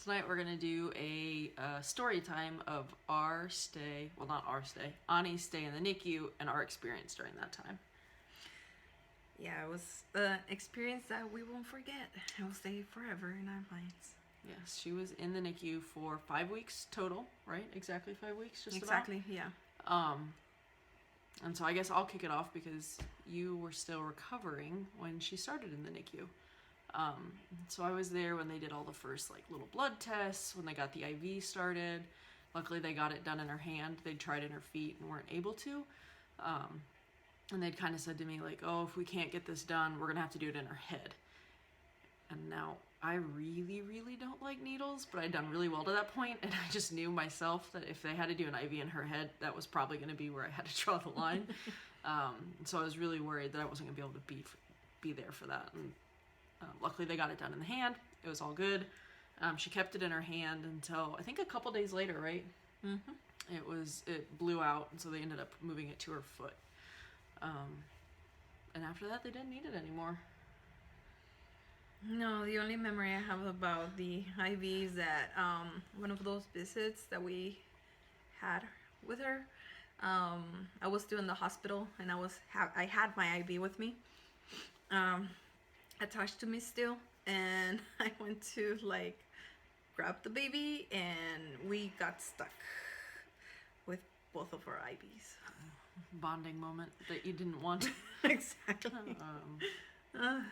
Tonight we're gonna do a story time of our stay, well not our stay, Ani's stay in the NICU and our experience during that time. Yeah, it was an experience that we won't forget. It will stay forever in our minds. Yes, she was in the NICU for 5 weeks total, right? Exactly 5 weeks, just Exactly, about. yeah. And so I guess I'll kick it off because you were still recovering when she started in the NICU. So I was there when they did all the first like little blood tests, when they got the IV started. Luckily they got it done in her hand. They tried in her feet and weren't able to. And they'd kind of said to me like, oh, if we can't get this done, we're gonna have to do it in her head. And now I really, really don't like needles, but I'd done really well to that point, and I just knew myself that if they had to do an IV in her head, that was probably gonna be where I had to draw the line. So I was really worried that I wasn't gonna be able to be there for that. And luckily they got it done in the hand. It was all good. She kept it in her hand until I think a couple days later, right? Mm-hmm. It blew out, and so they ended up moving it to her foot. And after that, they didn't need it anymore. No, the only memory I have about the IV is that one of those visits that we had with her, I was still in the hospital and I had my IV with me, attached to me still, and I went to like grab the baby and we got stuck with both of our IVs. Bonding moment that you didn't want. Exactly.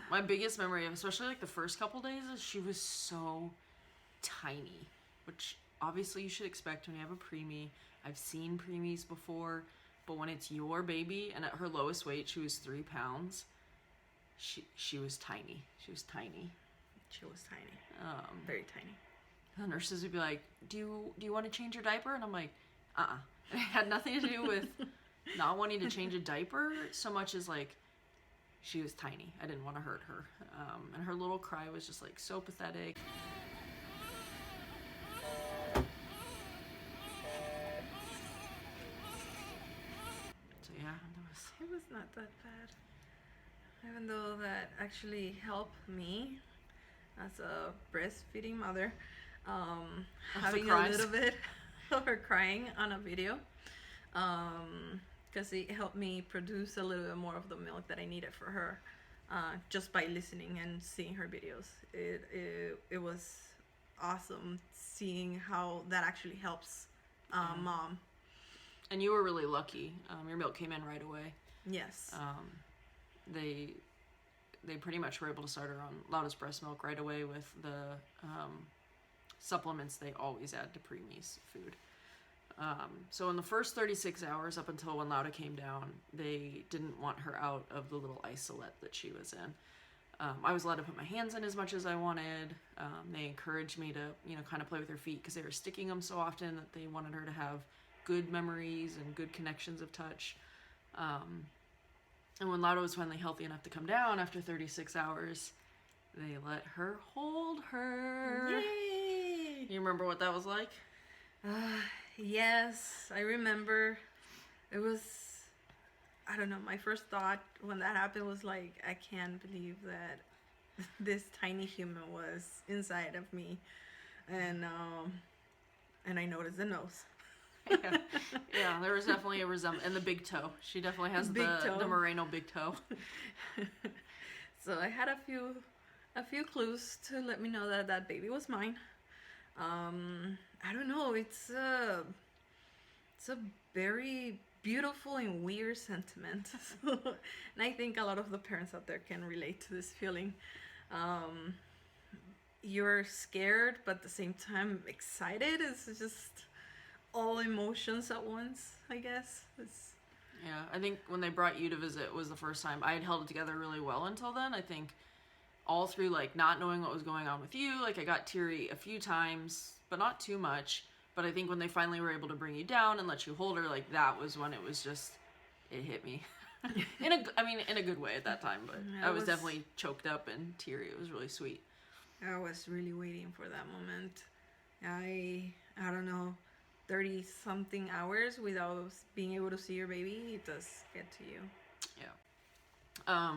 My biggest memory of especially like the first couple days is she was so tiny, which obviously you should expect when you have a preemie. I've seen preemies before, but when it's your baby, and at her lowest weight she was 3 pounds, she was tiny. She was tiny. She was tiny. Very tiny. The nurses would be like, do you want to change your diaper? And I'm like, It had nothing to do with not wanting to change a diaper so much as like she was tiny. I didn't want to hurt her. And her little cry was just like so pathetic. So yeah, it was not that bad. Even though that actually helped me as a breastfeeding mother, having a little bit of her crying on a video, because it helped me produce a little bit more of the milk that I needed for her, just by listening and seeing her videos. It was awesome seeing how that actually helps mom. And you were really lucky. Your milk came in right away. Yes. They pretty much were able to start her on Lauda's breast milk right away with the supplements they always add to preemies food. So in the first 36 hours up until when Lauda came down, they didn't want her out of the little isolette that she was in. I was allowed to put my hands in as much as I wanted. They encouraged me to, kind of play with her feet because they were sticking them so often that they wanted her to have good memories and good connections of touch. And when Lauda was finally healthy enough to come down after 36 hours, they let her hold her. Yay! You remember what that was like? Yes, I remember. It was, I don't know, my first thought when that happened was like, I can't believe that this tiny human was inside of me. And I noticed the nose. Yeah, there was definitely a resemblance. And the big toe. She definitely has the Moreno big toe. So I had a few clues to let me know that that baby was mine. I don't know, it's a very beautiful and weird sentiment. And I think a lot of the parents out there can relate to this feeling. You're scared, but at the same time excited. It's just all emotions at once, I guess. Yeah, I think when they brought you to visit was the first time. I had held it together really well until then. I think all through like not knowing what was going on with you, like I got teary a few times, but not too much. But I think when they finally were able to bring you down and let you hold her, like that was when it was just, it hit me. in a good way at that time, but I was definitely choked up and teary. It was really sweet. I was really waiting for that moment. I don't know, 30 something hours without being able to see your baby, it does get to you. Yeah.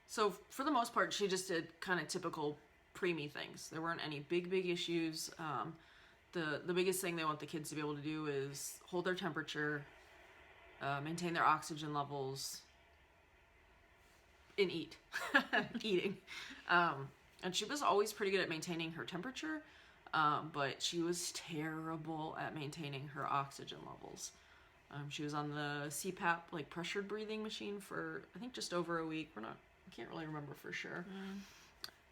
So for the most part, she just did kind of typical preemie things. There weren't any big issues. The biggest thing they want the kids to be able to do is hold their temperature, maintain their oxygen levels, and eat. Eating. And she was always pretty good at maintaining her temperature, but she was terrible at maintaining her oxygen levels. She was on the CPAP, like pressured breathing machine for, I think, just over a week. I can't really remember for sure.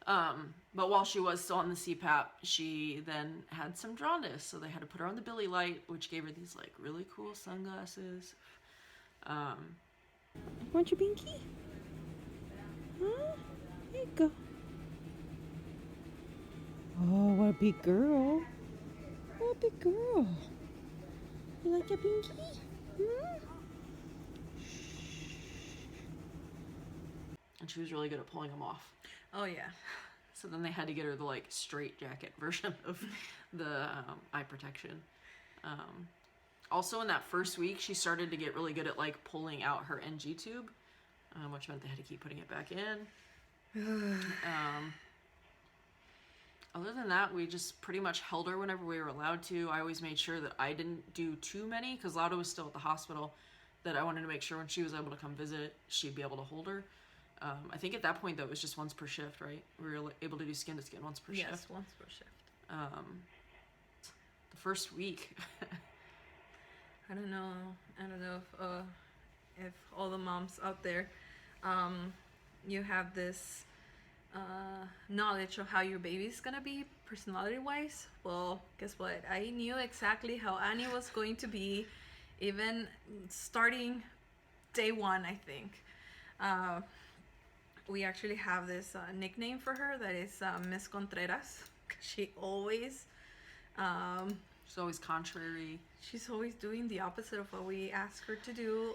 But while she was still on the CPAP, she then had some jaundice, so they had to put her on the Billy Light, which gave her these like really cool sunglasses. Want your binky? Huh? There you go. Oh, what a big girl. What a big girl. You like your binky? And she was really good at pulling them off. Oh, yeah. So then they had to get her the like straight jacket version of the eye protection. Also in that first week, she started to get really good at like pulling out her NG tube, which meant they had to keep putting it back in. Other than that, we just pretty much held her whenever we were allowed to. I always made sure that I didn't do too many because Lauda was still at the hospital, that I wanted to make sure when she was able to come visit, she'd be able to hold her. I think at that point, though, it was just once per shift, right? We were able to do skin to skin once per shift. Yes, once per shift. The first week. I don't know if all the moms out there, you have this knowledge of how your baby's gonna be personality-wise. Well, guess what? I knew exactly how Annie was going to be, even starting day one, I think. We actually have this nickname for her that is Miss Contreras. She always... she's always contrary. She's always doing the opposite of what we ask her to do.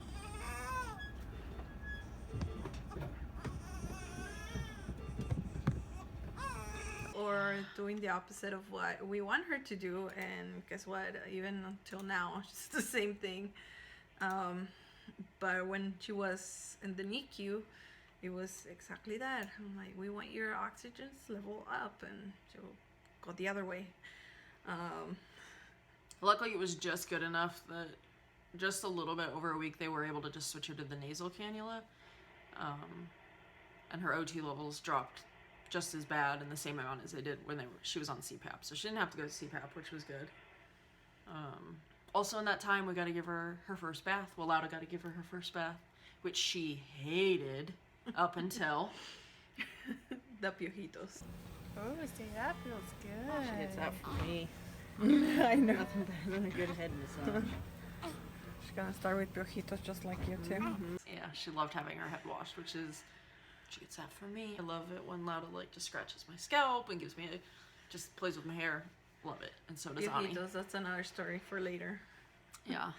Or doing the opposite of what we want her to do. And guess what? Even until now, it's the same thing. But when she was in the NICU, it was exactly that. I'm like, we want your oxygen level up, and she'll go the other way. Luckily, it was just good enough that just a little bit over a week, they were able to just switch her to the nasal cannula. And her OT levels dropped just as bad in the same amount as they did when she was on CPAP. So she didn't have to go to CPAP, which was good. Also in that time, we got to give her her first bath. Well, Lauda got to give her her first bath, which she hated up until... The piojitos. Oh, see, that feels good. She gets that for me. I know. Nothing better than a good head massage. She's gonna start with piojitos just like you too. Mm-hmm. Yeah, she loved having her head washed, which is... She gets that for me. I love it when Lauda like just scratches my scalp and gives me just plays with my hair. Love it. And so does Ani. That's another story for later. Yeah.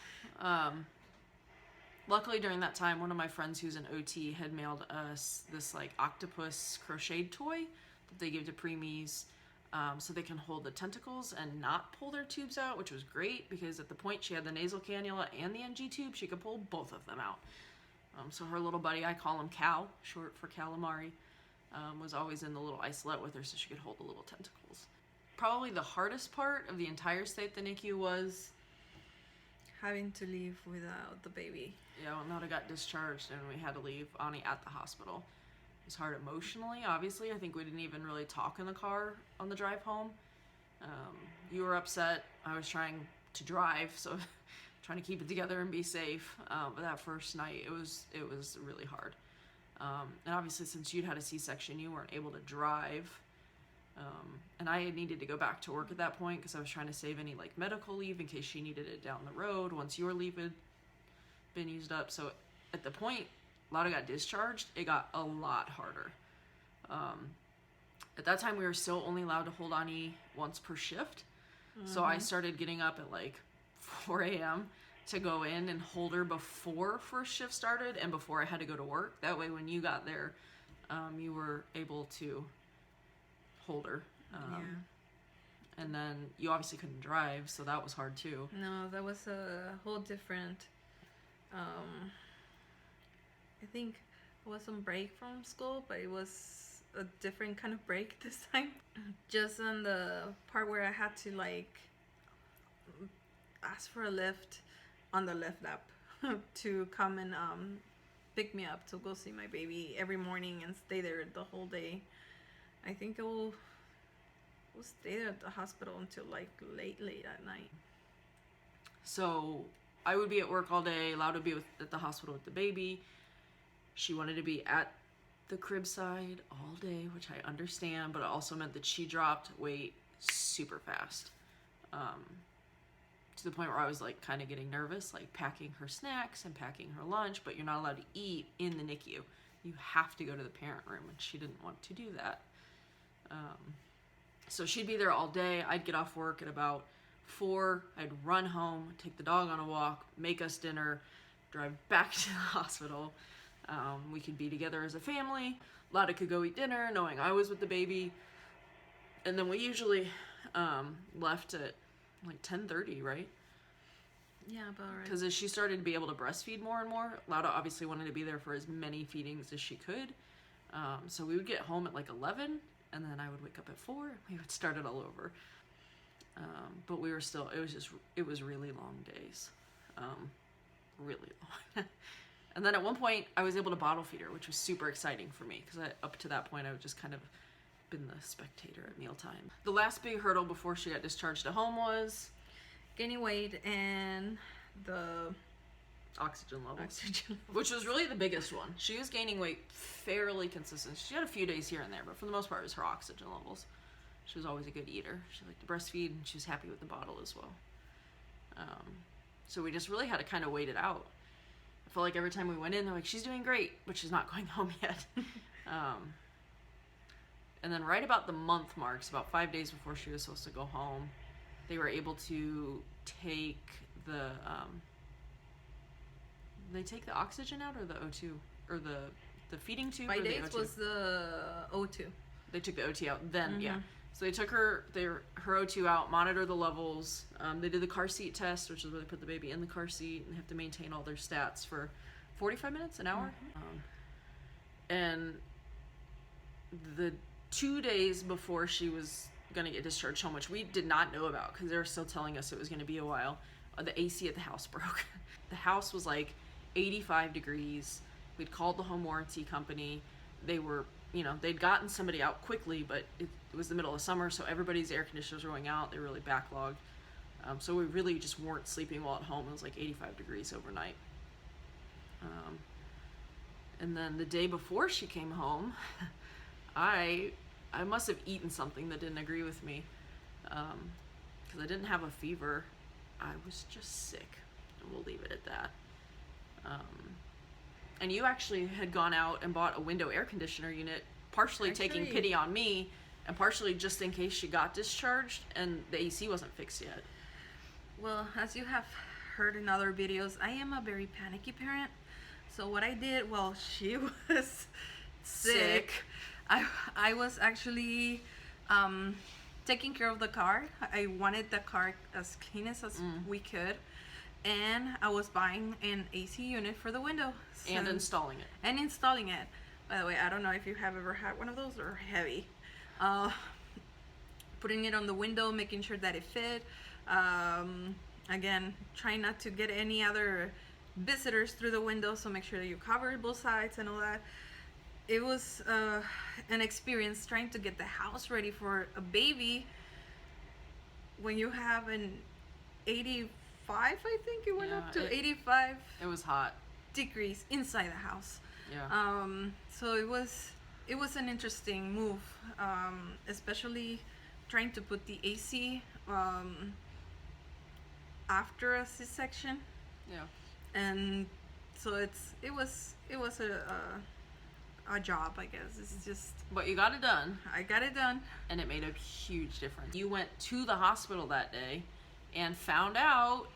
Luckily during that time, one of my friends who's an OT had mailed us this like octopus crocheted toy that they give to preemies, so they can hold the tentacles and not pull their tubes out, which was great because at the point she had the nasal cannula and the NG tube, she could pull both of them out. So her little buddy, I call him Cal, short for calamari, was always in the little isolette with her so she could hold the little tentacles. Probably the hardest part of the entire stay at the NICU was... having to leave without the baby. Yeah, when Lauda got discharged and we had to leave Ani at the hospital. It was hard emotionally, obviously. I think we didn't even really talk in the car on the drive home. You were upset. I was trying to drive, so... trying to keep it together and be safe. But that first night, it was really hard. And obviously, since you'd had a C-section, you weren't able to drive. And I needed to go back to work at that point because I was trying to save any like medical leave in case she needed it down the road once your leave had been used up. So at the point Lauda got discharged, it got a lot harder. At that time, we were still only allowed to hold Ani once per shift. So I started getting up at like 4 a.m. to go in and hold her before first shift started and before I had to go to work. That way when you got there, you were able to hold her. And then you obviously couldn't drive, so that was hard too. No, that was a whole different... I think I was on break from school, but it was a different kind of break this time. Just on the part where I had to like ask for a lift on the lift app to come and pick me up to go see my baby every morning and stay there the whole day. I think we'll stay there at the hospital until like late at night. So I would be at work all day, allowed to be at the hospital with the baby. She wanted to be at the crib side all day, which I understand, but it also meant that she dropped weight super fast. To the point where I was like kind of getting nervous, like packing her snacks and packing her lunch, but you're not allowed to eat in the NICU. You have to go to the parent room, and she didn't want to do that. So she'd be there all day. I'd get off work at about 4. I'd run home, take the dog on a walk, make us dinner, drive back to the hospital. We could be together as a family. Lada could go eat dinner, knowing I was with the baby. And then we usually left at like 10:30, right? Yeah, about right. Because as she started to be able to breastfeed more and more, Lada obviously wanted to be there for as many feedings as she could. So we would get home at like 11, and then I would wake up at 4, and we would start it all over. But we were still, it was really long days. Really long. And then at one point, I was able to bottle feed her, which was super exciting for me, because up to that point, I would just kind of been the spectator at mealtime. The last big hurdle before she got discharged at home was gaining weight and the oxygen levels, which was really the biggest one. She was gaining weight fairly consistent. She had a few days here and there, but for the most part, it was her oxygen levels. She was always a good eater. She liked to breastfeed, and she was happy with the bottle as well. So we just really had to kind of wait it out. I felt like every time we went in, they're like, she's doing great, but she's not going home yet. And then right about the month marks, about 5 days before she was supposed to go home, they were able to take the, they take the oxygen out or the O2, or the feeding tube? By or days the O2? was the O2. They took the OT out then, yeah. So they took her O2 out, monitor the levels. They did the car seat test, which is where they put the baby in the car seat and have to maintain all their stats for 45 minutes, an hour. And the 2 days before she was going to get discharged home, which we did not know about because they were still telling us it was going to be a while, the AC at the house broke. The house was like 85 degrees. We'd called the home warranty company. They were, they'd gotten somebody out quickly, but it was the middle of summer, so everybody's air conditioners were going out. They were really backlogged. So we really just weren't sleeping well at home. It was like 85 degrees overnight. And then the day before she came home, I must have eaten something that didn't agree with me, because I didn't have a fever. I was just sick, and we'll leave it at that. And you actually had gone out and bought a window air conditioner unit, partially taking pity on me, and partially just in case she got discharged and the AC wasn't fixed yet. Well, as you have heard in other videos, I am a very panicky parent. So what I did while she was sick, I was actually taking care of the car. I wanted the car as clean as we could. And I was buying an AC unit for the window. And installing it. By the way, I don't know if you have ever had one of those. They're heavy. Putting it on the window, making sure that it fit. Again, trying not to get any other visitors through the window, so make sure that you cover both sides and all that. It was an experience trying to get the house ready for a baby when you have an 85, I think it went up to 85. It was hot. Degrees inside the house. Yeah. So it was an interesting move, especially trying to put the AC after a C-section. Yeah. And so it was a job, I guess. It's just. But you got it done. I got it done. And it made a huge difference. You went to the hospital that day and found out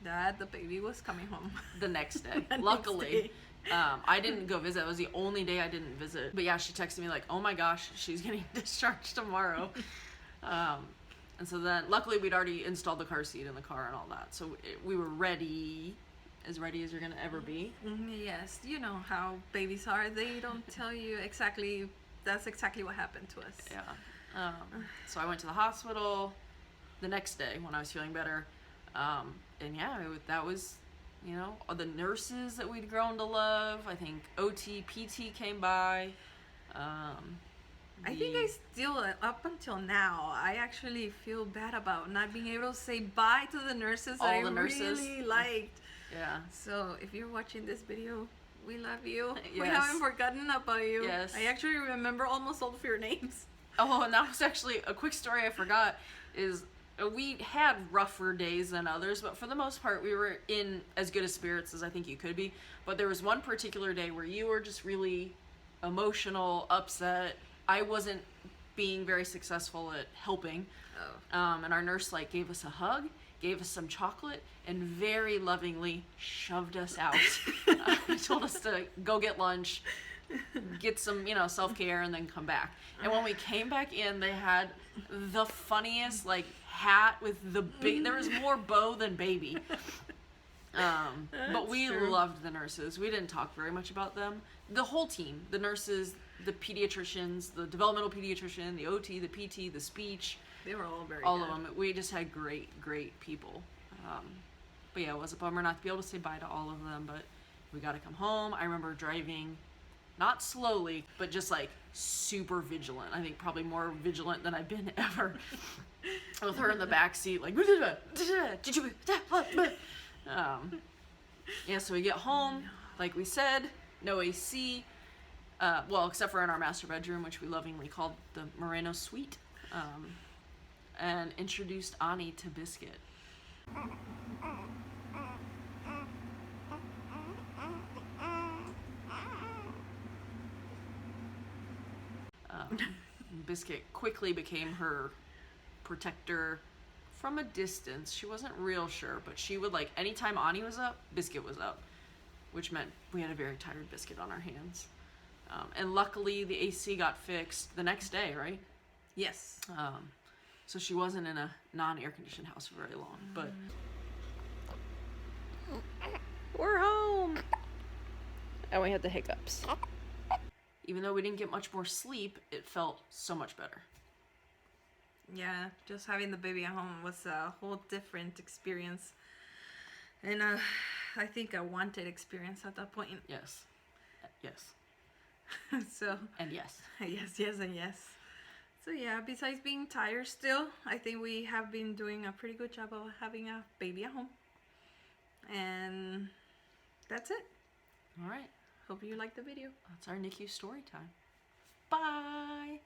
that the baby was coming home the next day. Luckily, I didn't go visit. It was the only day I didn't visit. But yeah, she texted me like, "Oh my gosh, she's getting discharged tomorrow." And so then, luckily, we'd already installed the car seat in the car and all that, so we were ready as you're gonna ever be. Yes, you know how babies are. They don't tell you exactly that's exactly what happened to us. Yeah. So I went to the hospital the next day when I was feeling better. And yeah, that was, you know, the nurses that we'd grown to love. I think OT, PT came by. I think I still, up until now, I actually feel bad about not being able to say bye to the nurses that I really liked. Yeah. So if you're watching this video, we love you. Yes. We haven't forgotten about you. Yes. I actually remember almost all of your names. Oh, and that was actually a quick story I forgot is we had rougher days than others, but for the most part we were in as good a spirits as I think you could be. But there was one particular day where you were just really emotional, upset. I wasn't being very successful at helping. And our nurse like gave us a hug, gave us some chocolate, and very lovingly shoved us out. Told us to go get lunch, get some, you know, self-care, and then come back. And when we came back in, they had the funniest like hat with the big, there was more bow than baby. But we loved the nurses. We didn't talk very much about them. The whole team, the nurses, the pediatricians, the developmental pediatrician, the OT, the PT, the speech. They were all very all good. of them. We just had great people. But yeah, it was a bummer not to be able to say bye to all of them, but we got to come home. I remember driving, not slowly, but just like super vigilant. I think probably more vigilant than I've been ever. With her in the back seat, like, yeah, so we get home, like we said, no AC, well, except for in our master bedroom, which we lovingly called the Moreno Suite, and introduced Ani to Biscuit. Biscuit quickly became her protector from a distance. She wasn't real sure, but she would, like, anytime Ani was up, Biscuit was up, which meant we had a very tired Biscuit on our hands. And luckily the AC got fixed the next day, right? Yes. So she wasn't in a non-air conditioned house for very long, but we're home. And we had the hiccups. Even though we didn't get much more sleep, it felt so much better. Yeah, just having the baby at home was a whole different experience. And I think a wanted experience at that point. Yes. Yes. So. And yes. Yes, and yes. So yeah, besides being tired still, I think we have been doing a pretty good job of having a baby at home. And that's it. All right. Hope you liked the video. That's our NICU story time. Bye.